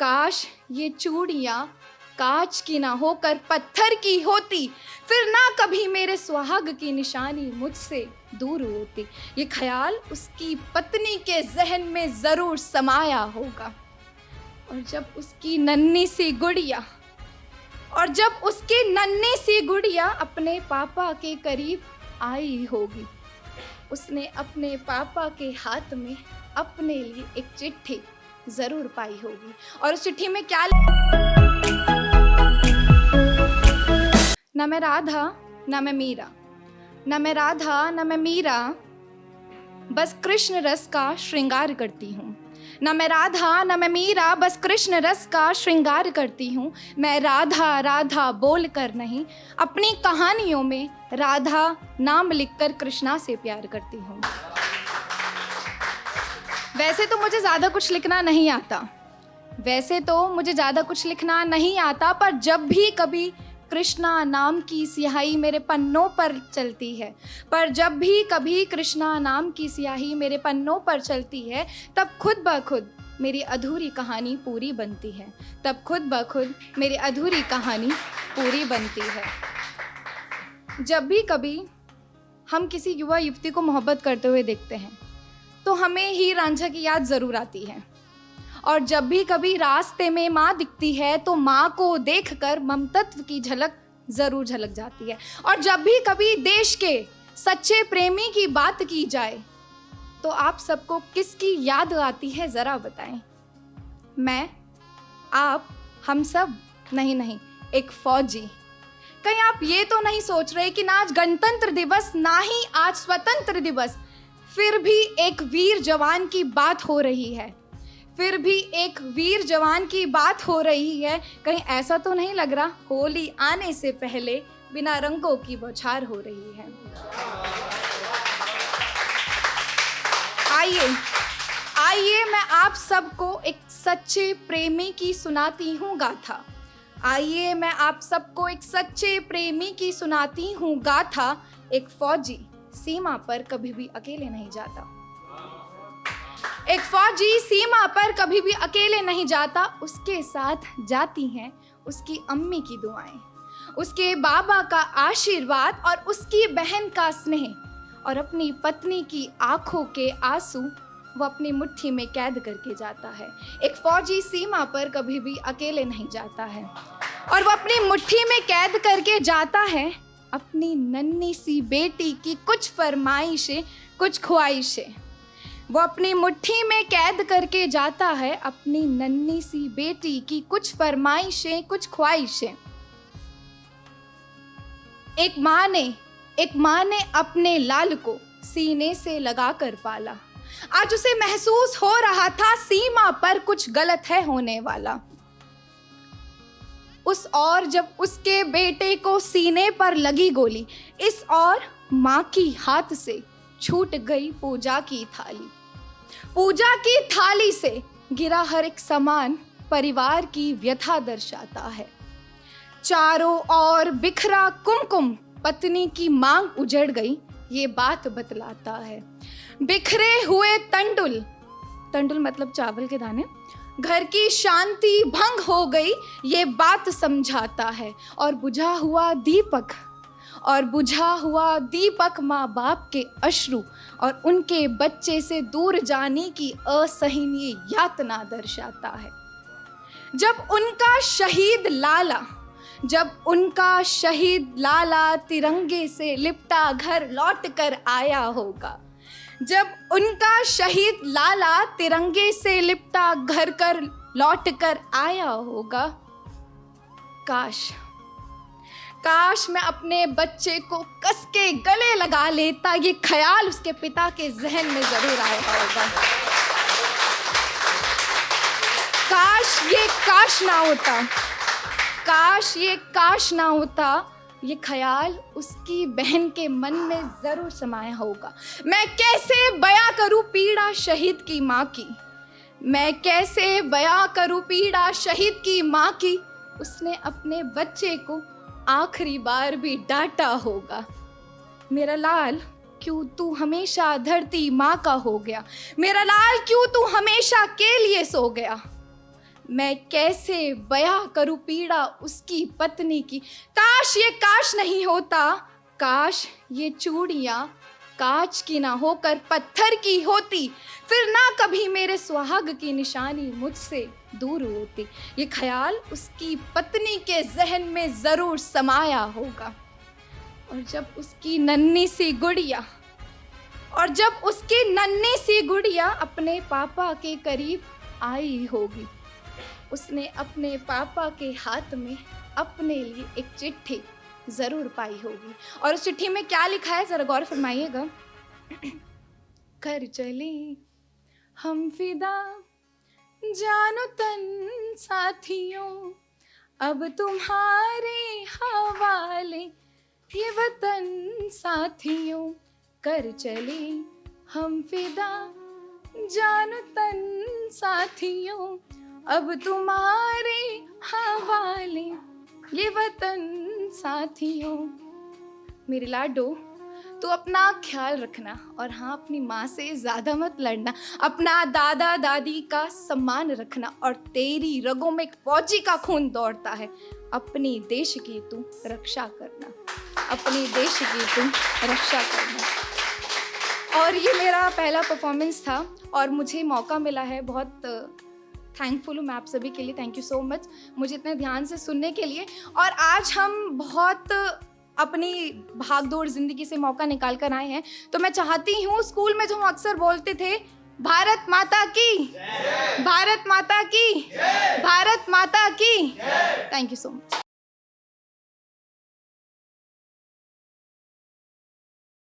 काश ये चूड़ियाँ कांच की ना होकर पत्थर की होती, फिर ना कभी मेरे सुहाग की निशानी मुझसे दूर होती। ये ख्याल उसकी पत्नी के जहन में जरूर समाया होगा। और जब उसकी नन्ही सी गुड़िया अपने पापा के करीब आई होगी, उसने अपने पापा के हाथ में अपने लिए एक चिट्ठी जरूर पाई होगी। और उस चिट्ठी में क्या, न मैं राधा न मैं मीरा, न मैं राधा न मैं मीरा, बस कृष्ण रस का श्रृंगार करती हूँ। न मैं राधा न मैं मीरा, बस कृष्ण रस का श्रृंगार करती हूँ। मैं राधा राधा बोल कर नहीं, अपनी कहानियों में राधा नाम लिखकर कृष्णा से प्यार करती हूँ। वैसे तो मुझे ज़्यादा कुछ लिखना नहीं आता, पर जब भी कभी कृष्णा नाम की स्याही मेरे पन्नों पर चलती है, तब खुद ब खुद मेरी अधूरी कहानी पूरी बनती है। जब भी कभी हम किसी युवा युवती को मोहब्बत करते हुए देखते हैं तो हमें ही रांझा की याद ज़रूर आती है। और जब भी कभी रास्ते में माँ दिखती है तो माँ को देखकर ममतत्व की झलक ज़रूर झलक जाती है। और जब भी कभी देश के सच्चे प्रेमी की बात की जाए तो आप सबको किसकी याद आती है, ज़रा बताएं। मैं, आप, हम सब, नहीं, एक फौजी। कहीं आप ये तो नहीं सोच रहे कि ना आज गणतंत्र दिवस ना ही आज स्वतंत्र दिवस, फिर भी एक वीर जवान की बात हो रही है। कहीं ऐसा तो नहीं लग रहा होली आने से पहले बिना रंगों की बौछार हो रही है। आइए मैं आप सबको एक सच्चे प्रेमी की सुनाती हूँ गाथा। एक फौजी सीमा पर कभी भी अकेले नहीं जाता। उसके साथ जाती हैं उसकी अम्मी की दुआएं, उसके बाबा का आशीर्वाद और उसकी बहन का स्नेह, और अपनी पत्नी की आंखों के आंसू वो अपनी मुट्ठी में कैद करके जाता है। एक फौजी सीमा पर कभी भी अकेले नहीं जाता है, और वो अपनी मुट्ठी में कैद करके जाता है अपनी नन्ही सी बेटी की कुछ फरमाइशें, कुछ ख्वाहिशें। वो अपनी मुट्ठी में कैद करके जाता है अपनी नन्ही सी बेटी की कुछ फरमाइशें, कुछ ख्वाहिशें। एक माँ ने अपने लाल को सीने से लगाकर पाला। आज उसे महसूस हो रहा था सीमा पर कुछ गलत है होने वाला। और जब उसके बेटे को सीने पर लगी गोली, इस और माँ की हाथ से छूट गई पूजा की थाली से गिरा हर एक सामान परिवार की व्यथा दर्शाता है। चारों ओर बिखरा कुमकुम पत्नी की मांग उजड़ गई, ये बात बतलाता है। बिखरे हुए तंडुल मतलब चावल के दाने, घर की शांति भंग हो गई, ये बात समझाता है। और बुझा हुआ दीपक माँ बाप के अश्रु और उनके बच्चे से दूर जाने की असहनीय यातना दर्शाता है। जब उनका शहीद लाला तिरंगे से लिपटा घर लौट कर आया होगा, काश मैं अपने बच्चे को कस के गले लगा लेता, ये ख्याल उसके पिता के जहन में जरूर आया होगा। काश ये काश ना होता, ये ख्याल उसकी बहन के मन में जरूर समाया होगा। मैं कैसे बयां करूं पीड़ा शहीद की माँ की, उसने अपने बच्चे को आखिरी बार भी डांटा होगा। मेरा लाल क्यों तू हमेशा धरती माँ का हो गया, मेरा लाल क्यों तू हमेशा के लिए सो गया। मैं कैसे बयां करूं पीड़ा उसकी पत्नी की। काश ये काश नहीं होता, काश ये चूड़ियां कांच की ना होकर पत्थर की होती, फिर ना कभी मेरे सुहाग की निशानी मुझसे दूर होती। ये ख्याल उसकी पत्नी के जहन में जरूर समाया होगा। और जब उसकी नन्ही सी गुड़िया अपने पापा के करीब आई होगी, उसने अपने पापा के हाथ में अपने लिए एक चिट्ठी जरूर पाई होगी। और उस चिट्ठी में क्या लिखा है जरा गौर फरमाइएगा। कर चले हम फिदा जानो तन साथियों, अब तुम्हारे हवाले ये वतन साथियों। कर चले हम फिदा जानो तन साथियों, अब तुम्हारे हवाले ये वतन साथियों। मेरे लाडो, तो अपना ख्याल रखना और हाँ, अपनी माँ से ज़्यादा मत लड़ना, अपना दादा दादी का सम्मान रखना। और तेरी रगों में एक फौजी का खून दौड़ता है, अपनी देश की तू रक्षा करना, अपनी देश की तू रक्षा करना। और ये मेरा पहला परफॉर्मेंस था और मुझे मौका मिला है, बहुत थैंकफुल हूँ मैं आप सभी के लिए। थैंक यू सो मच मुझे इतने ध्यान से सुनने के लिए। और आज हम बहुत अपनी भागदौड़ ज़िंदगी से मौका निकाल कर आए हैं, तो मैं चाहती हूँ स्कूल में जो हम अक्सर बोलते थे, भारत माता की, भारत माता की, भारत माता की। Thank you so much.